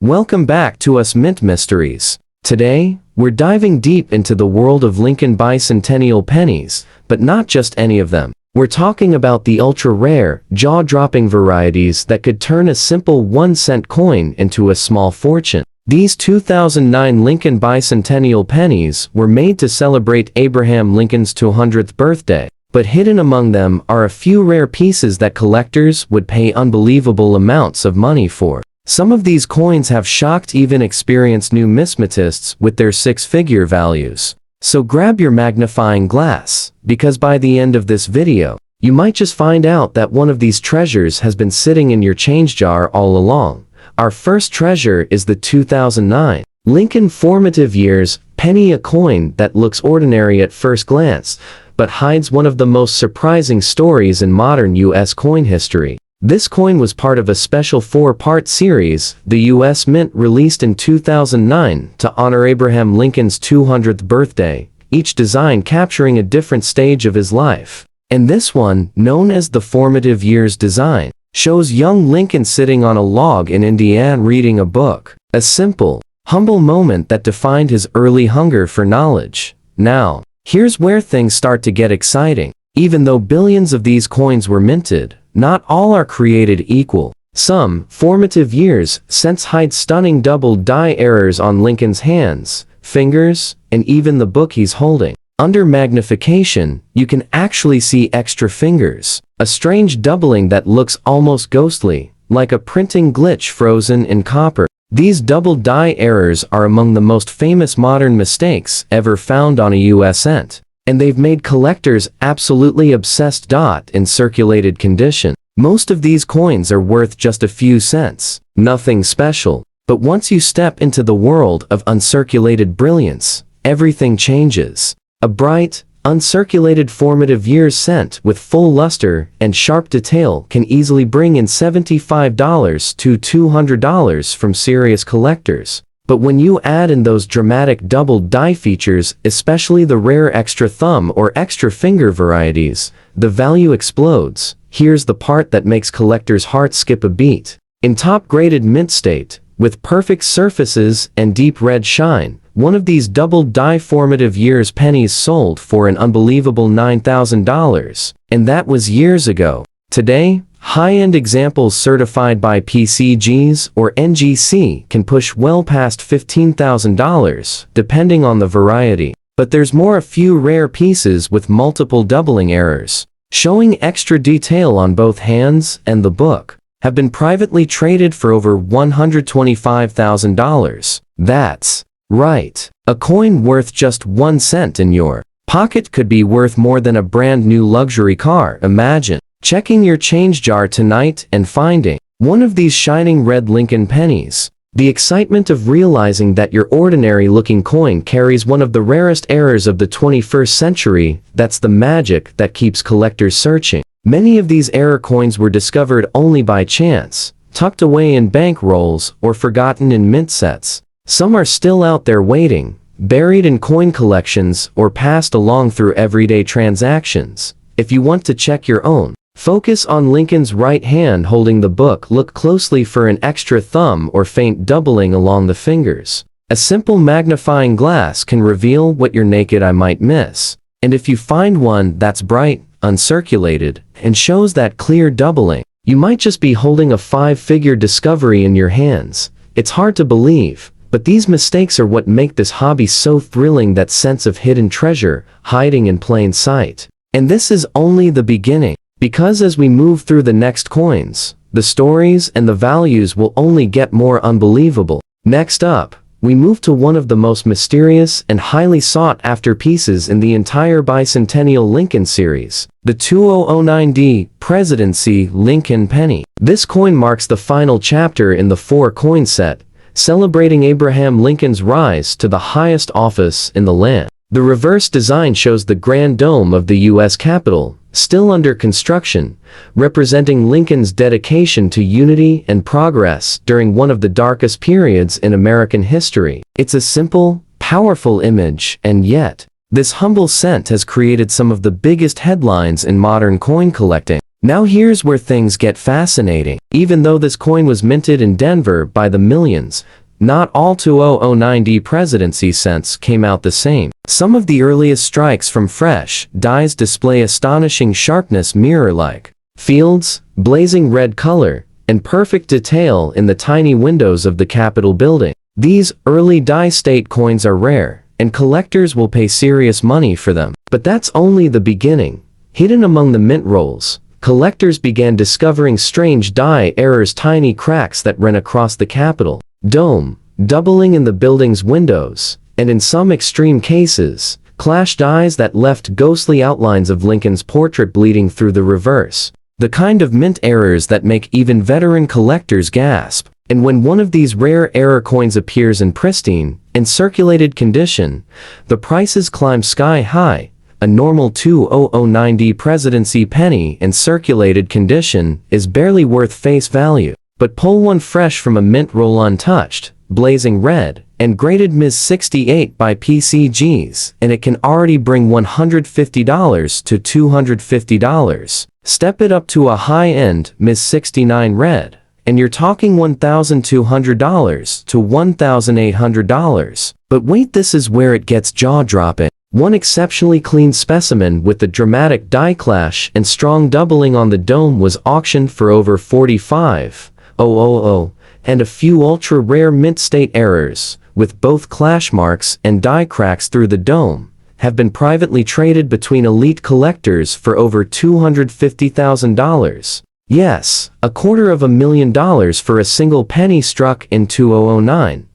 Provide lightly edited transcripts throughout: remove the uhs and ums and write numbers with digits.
Welcome back to Us Mint Mysteries. Today, we're diving deep into the world of Lincoln Bicentennial Pennies, but not just any of them. We're talking about the ultra-rare, jaw-dropping varieties that could turn a simple 1-cent coin into a small fortune. These 2009 Lincoln Bicentennial Pennies were made to celebrate Abraham Lincoln's 200th birthday, but hidden among them are a few rare pieces that collectors would pay unbelievable amounts of money for. Some of these coins have shocked even experienced numismatists with their six-figure values. So grab your magnifying glass, because by the end of this video, you might just find out that one of these treasures has been sitting in your change jar all along. Our first treasure is the 2009 Lincoln Formative Years penny, a coin that looks ordinary at first glance, but hides one of the most surprising stories in modern U.S. coin history. This coin was part of a special 4-part series the U.S. Mint released in 2009 to honor Abraham Lincoln's 200th birthday, each design capturing a different stage of his life. And this one, known as the Formative Years design, shows young Lincoln sitting on a log in Indiana reading a book, a simple, humble moment that defined his early hunger for knowledge. Now, here's where things start to get exciting. Even though billions of these coins were minted, not all are created equal. Some formative years since hide stunning double die errors on Lincoln's hands, fingers, and even the book he's holding. Under magnification, you can actually see extra fingers, a strange doubling that looks almost ghostly, like a printing glitch frozen in copper. These double die errors are among the most famous modern mistakes ever found on a U.S. cent. And they've made collectors absolutely obsessed. In circulated condition, most of these coins are worth just a few cents, nothing special. But once you step into the world of uncirculated brilliance, everything changes. A bright, uncirculated formative years cent with full luster and sharp detail can easily bring in $75 to $200 from serious collectors. But when you add in those dramatic double die features, especially the rare extra thumb or extra finger varieties, the value explodes. Here's the part that makes collectors' hearts skip a beat. In top-graded mint state, with perfect surfaces and deep red shine, one of these double die formative years pennies sold for an unbelievable $9,000. And that was years ago. Today, high-end examples certified by PCGs or NGC can push well past $15,000, depending on the variety. But there's more. A few rare pieces with multiple doubling errors, showing extra detail on both hands and the book, have been privately traded for over $125,000. That's right. A coin worth just 1 cent in your pocket could be worth more than a brand new luxury car. Imagine checking your change jar tonight and finding one of these shining red Lincoln pennies. The excitement of realizing that your ordinary-looking coin carries one of the rarest errors of the 21st century, that's the magic that keeps collectors searching. Many of these error coins were discovered only by chance, tucked away in bank rolls or forgotten in mint sets. Some are still out there waiting, buried in coin collections or passed along through everyday transactions. If you want to check your own, focus on Lincoln's right hand holding the book. Look closely for an extra thumb or faint doubling along the fingers. A simple magnifying glass can reveal what your naked eye might miss. And if you find one that's bright, uncirculated, and shows that clear doubling, you might just be holding a 5-figure discovery in your hands. It's hard to believe, but these mistakes are what make this hobby so thrilling, that sense of hidden treasure hiding in plain sight. And this is only the beginning. Because as we move through the next coins, the stories and the values will only get more unbelievable. Next up, we move to one of the most mysterious and highly sought-after pieces in the entire Bicentennial Lincoln series, the 2009 Presidency Lincoln Penny. This coin marks the final chapter in the 4-coin set, celebrating Abraham Lincoln's rise to the highest office in the land. The reverse design shows the Grand Dome of the U.S. Capitol, still under construction, representing Lincoln's dedication to unity and progress during one of the darkest periods in American history. It's a simple, powerful image, and yet, this humble cent has created some of the biggest headlines in modern coin collecting. Now here's where things get fascinating. Even though this coin was minted in Denver by the millions, not all 2009D Presidency cents came out the same. Some of the earliest strikes from fresh dies display astonishing sharpness, mirror-like fields, blazing red color, and perfect detail in the tiny windows of the Capitol building. These early die-state coins are rare, and collectors will pay serious money for them. But that's only the beginning. Hidden among the mint rolls, collectors began discovering strange die errors, tiny cracks that ran across the Capitol dome, doubling in the building's windows, and in some extreme cases, clashed dies that left ghostly outlines of Lincoln's portrait bleeding through the reverse. The kind of mint errors that make even veteran collectors gasp. And when one of these rare error coins appears in pristine, uncirculated condition, the prices climb sky high. A normal 2009D Presidency penny in circulated condition is barely worth face value. But pull one fresh from a mint roll untouched, blazing red, and graded Ms. 68 by PCGs, and it can already bring $150 to $250. Step it up to a high-end Ms. 69 red, and you're talking $1,200 to $1,800. But wait, this is where it gets jaw-dropping. One exceptionally clean specimen with the dramatic die clash and strong doubling on the dome was auctioned for over $45,000, and a few ultra-rare mint state errors, with both clash marks and die cracks through the dome, have been privately traded between elite collectors for over $250,000. Yes, $250,000 for a single penny struck in 2009.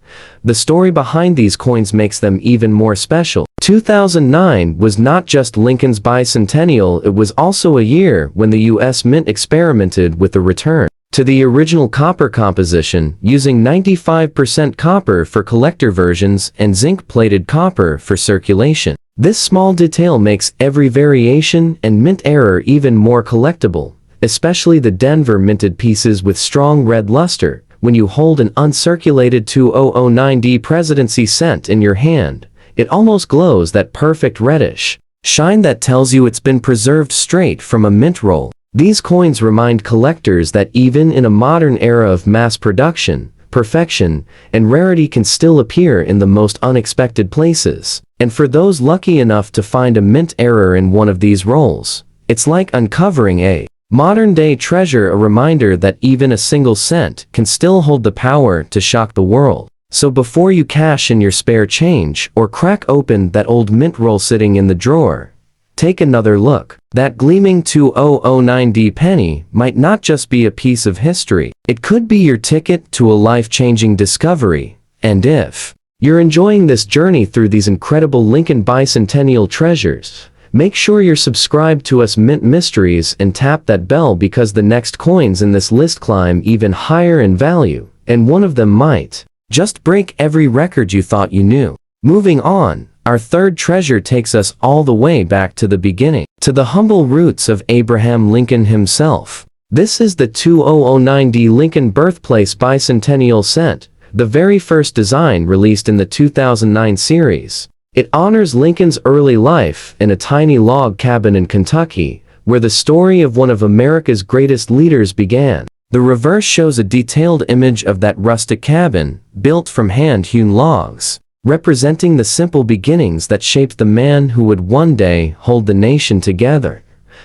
The story behind these coins makes them even more special. 2009 was not just Lincoln's bicentennial, it was also a year when the U.S. Mint experimented with the return to the original copper composition, using 95% copper for collector versions and zinc-plated copper for circulation. This small detail makes every variation and mint error even more collectible, especially the Denver minted pieces with strong red luster. When you hold an uncirculated 2009D Presidency cent in your hand, it almost glows that perfect reddish shine that tells you it's been preserved straight from a mint roll. These coins remind collectors that even in a modern era of mass production, perfection and rarity can still appear in the most unexpected places. And for those lucky enough to find a mint error in one of these rolls, it's like uncovering a modern-day treasure, a reminder that even a single cent can still hold the power to shock the world. So before you cash in your spare change or crack open that old mint roll sitting in the drawer, take another look. That gleaming 2009D penny might not just be a piece of history. It could be your ticket to a life-changing discovery. And if you're enjoying this journey through these incredible Lincoln Bicentennial treasures, make sure you're subscribed to us Mint Mysteries and tap that bell, because the next coins in this list climb even higher in value, and one of them might just break every record you thought you knew. Moving on, our third treasure takes us all the way back to the beginning, to the humble roots of Abraham Lincoln himself. This is the 2009D Lincoln Birthplace Bicentennial cent, the very first design released in the 2009 series. It honors Lincoln's early life in a tiny log cabin in Kentucky, where the story of one of America's greatest leaders began. The reverse shows a detailed image of that rustic cabin, built from hand-hewn logs, representing the simple beginnings that shaped the man who would one day hold the nation together.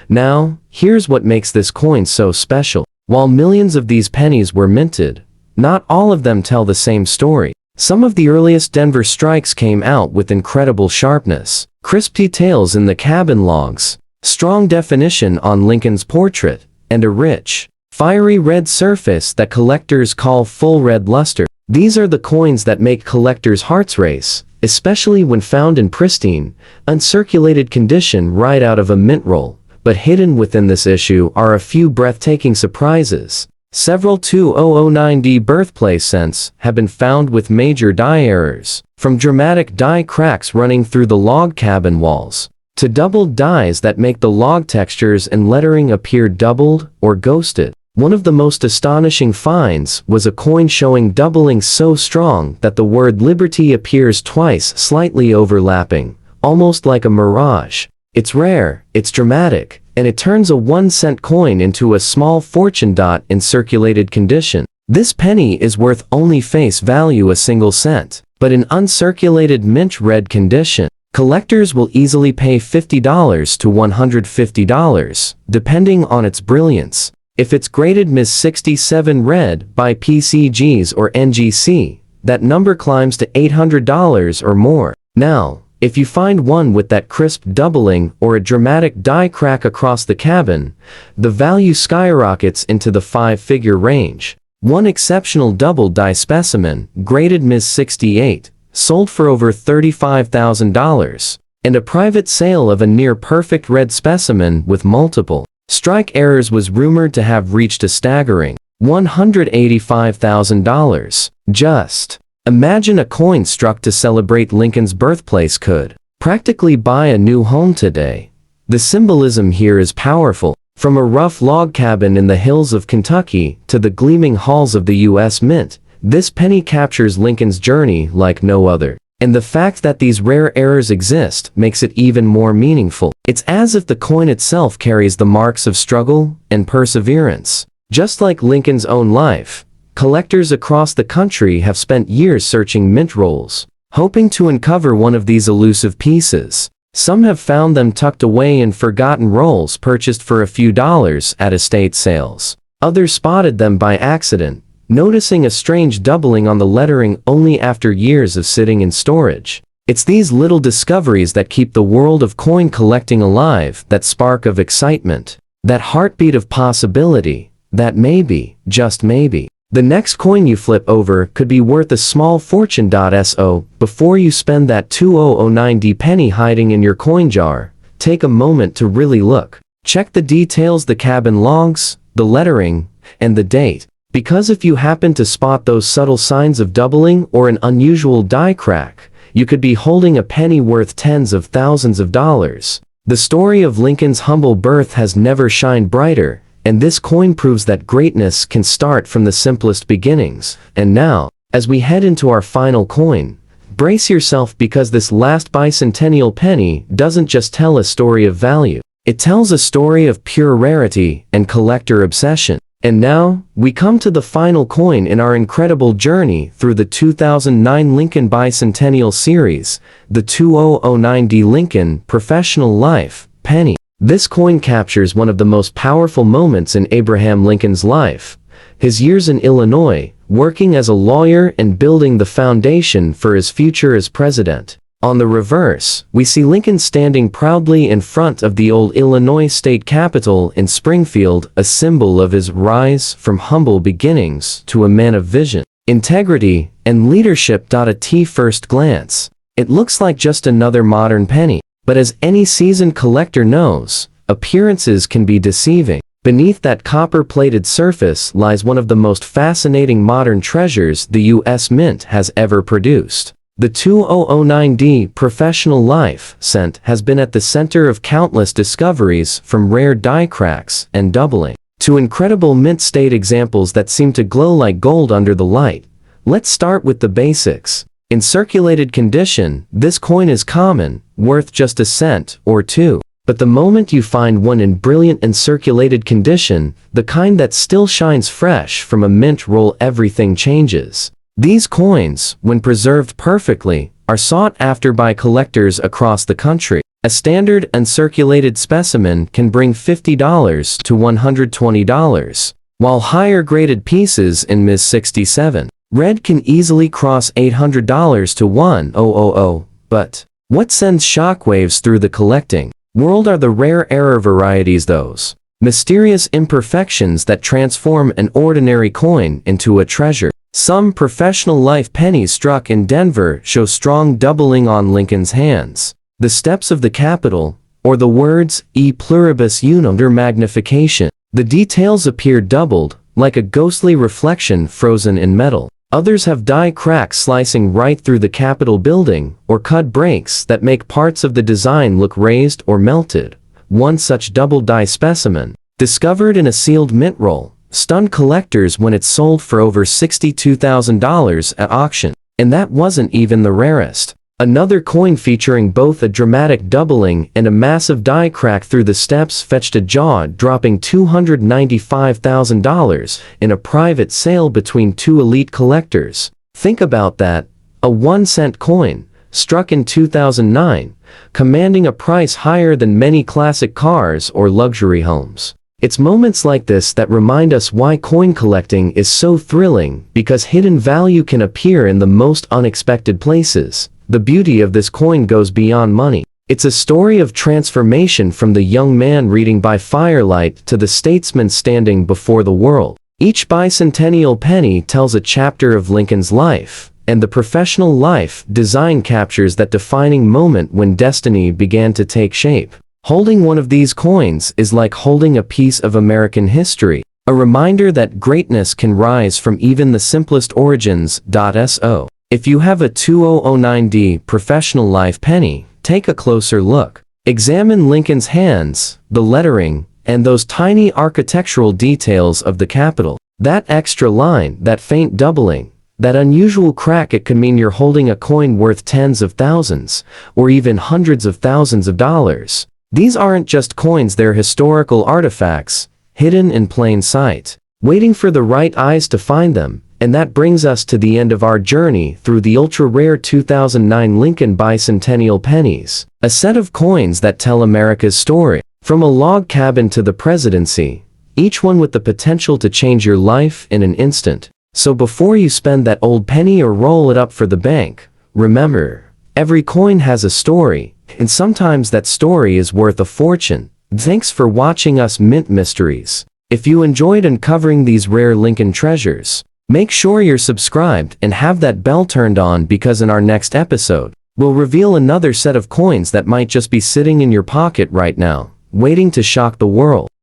Now, here's what makes this coin so special. While millions of these pennies were minted, not all of them tell the same story. Some of the earliest Denver strikes came out with incredible sharpness, crisp details in the cabin logs, strong definition on Lincoln's portrait, and a rich, fiery red surface that collectors call full red luster. These are the coins that make collectors' hearts race, especially when found in pristine, uncirculated condition right out of a mint roll. But hidden within this issue are a few breathtaking surprises. Several 2009D birthplace cents have been found with major die errors, from dramatic die cracks running through the log cabin walls, to doubled dies that make the log textures and lettering appear doubled or ghosted. One of the most astonishing finds was a coin showing doubling so strong that the word liberty appears twice, slightly overlapping, almost like a mirage. It's rare, it's dramatic, and it turns a 1-cent coin into a small fortune dot in circulated condition. This penny is worth only face value a single cent, but in uncirculated mint red condition, collectors will easily pay $50 to $150, depending on its brilliance. If it's graded Ms. 67 red by PCGs or NGC, that number climbs to $800 or more. Now, if you find one with that crisp doubling or a dramatic die crack across the cabin, the value skyrockets into the 5-figure range. One exceptional double die specimen, graded Ms. 68, sold for over $35,000, and a private sale of a near-perfect red specimen with multiple strike errors was rumored to have reached a staggering $185,000. Just imagine a coin struck to celebrate Lincoln's birthplace could practically buy a new home today. The symbolism here is powerful. From a rough log cabin in the hills of Kentucky to the gleaming halls of the U.S. Mint, this penny captures Lincoln's journey like no other. And the fact that these rare errors exist makes it even more meaningful. It's as if the coin itself carries the marks of struggle and perseverance. Just like Lincoln's own life, collectors across the country have spent years searching mint rolls, hoping to uncover one of these elusive pieces. Some have found them tucked away in forgotten rolls purchased for a few dollars at estate sales. Others spotted them by accident, noticing a strange doubling on the lettering only after years of sitting in storage. It's these little discoveries that keep the world of coin collecting alive, that spark of excitement, that heartbeat of possibility, that maybe, just maybe, the next coin you flip over could be worth a small fortune. So, before you spend that 2009D penny hiding in your coin jar, take a moment to really look. Check the details, the cabin logs, the lettering, and the date. Because if you happen to spot those subtle signs of doubling or an unusual die crack, you could be holding a penny worth tens of thousands of dollars. The story of Lincoln's humble birth has never shined brighter, and this coin proves that greatness can start from the simplest beginnings. And now, as we head into our final coin, brace yourself, because this last bicentennial penny doesn't just tell a story of value. It tells a story of pure rarity and collector obsession. And now, we come to the final coin in our incredible journey through the 2009 Lincoln Bicentennial Series, the 2009D Lincoln Professional Life Penny. This coin captures one of the most powerful moments in Abraham Lincoln's life: his years in Illinois, working as a lawyer and building the foundation for his future as president. On the reverse, we see Lincoln standing proudly in front of the old Illinois state capitol in Springfield, a symbol of his rise from humble beginnings to a man of vision, integrity, and leadership. At first glance, it looks like just another modern penny. But as any seasoned collector knows, appearances can be deceiving. Beneath that copper-plated surface lies one of the most fascinating modern treasures the U.S. Mint has ever produced. The 2009D Professional Life cent has been at the center of countless discoveries, from rare die cracks and doubling to incredible mint state examples that seem to glow like gold under the light. Let's start with the basics. In circulated condition, this coin is common, worth just a cent or two. But the moment you find one in brilliant and circulated condition, the kind that still shines fresh from a mint roll, everything changes. These coins, when preserved perfectly, are sought after by collectors across the country. A standard uncirculated specimen can bring $50 to $120, while higher graded pieces in Ms. 67 red can easily cross $800 to $1,000. But what sends shockwaves through the collecting world are the rare error varieties, those mysterious imperfections that transform an ordinary coin into a treasure. Some professional life pennies struck in Denver show strong doubling on Lincoln's hands, the steps of the Capitol, or the words "E pluribus unum" under magnification. The details appear doubled, like a ghostly reflection frozen in metal. Others have die cracks slicing right through the Capitol building, or cut breaks that make parts of the design look raised or melted. One such double die specimen, discovered in a sealed mint roll, stunned collectors when it sold for over $62,000 at auction. And that wasn't even the rarest. Another coin featuring both a dramatic doubling and a massive die crack through the steps fetched a jaw-dropping $295,000 in a private sale between two elite collectors. Think about that, a 1-cent coin, struck in 2009, commanding a price higher than many classic cars or luxury homes. It's moments like this that remind us why coin collecting is so thrilling, because hidden value can appear in the most unexpected places. The beauty of this coin goes beyond money. It's a story of transformation from the young man reading by firelight to the statesman standing before the world. Each bicentennial penny tells a chapter of Lincoln's life, and the professional life design captures that defining moment when destiny began to take shape. Holding one of these coins is like holding a piece of American history, a reminder that greatness can rise from even the simplest origins. So, if you have a 2009D professional life penny, take a closer look. Examine Lincoln's hands, the lettering, and those tiny architectural details of the Capitol. That extra line, that faint doubling, that unusual crack, it could mean you're holding a coin worth tens of thousands, or even hundreds of thousands of dollars. These aren't just coins, they're historical artifacts, hidden in plain sight, waiting for the right eyes to find them. And that brings us to the end of our journey through the ultra-rare 2009 Lincoln Bicentennial Pennies, a set of coins that tell America's story. From a log cabin to the presidency, each one with the potential to change your life in an instant. So before you spend that old penny or roll it up for the bank, remember, every coin has a story, and sometimes that story is worth a fortune. Thanks for watching us Mint Mysteries. If you enjoyed uncovering these rare Lincoln treasures, make sure you're subscribed and have that bell turned on, because in our next episode, we'll reveal another set of coins that might just be sitting in your pocket right now, waiting to shock the world.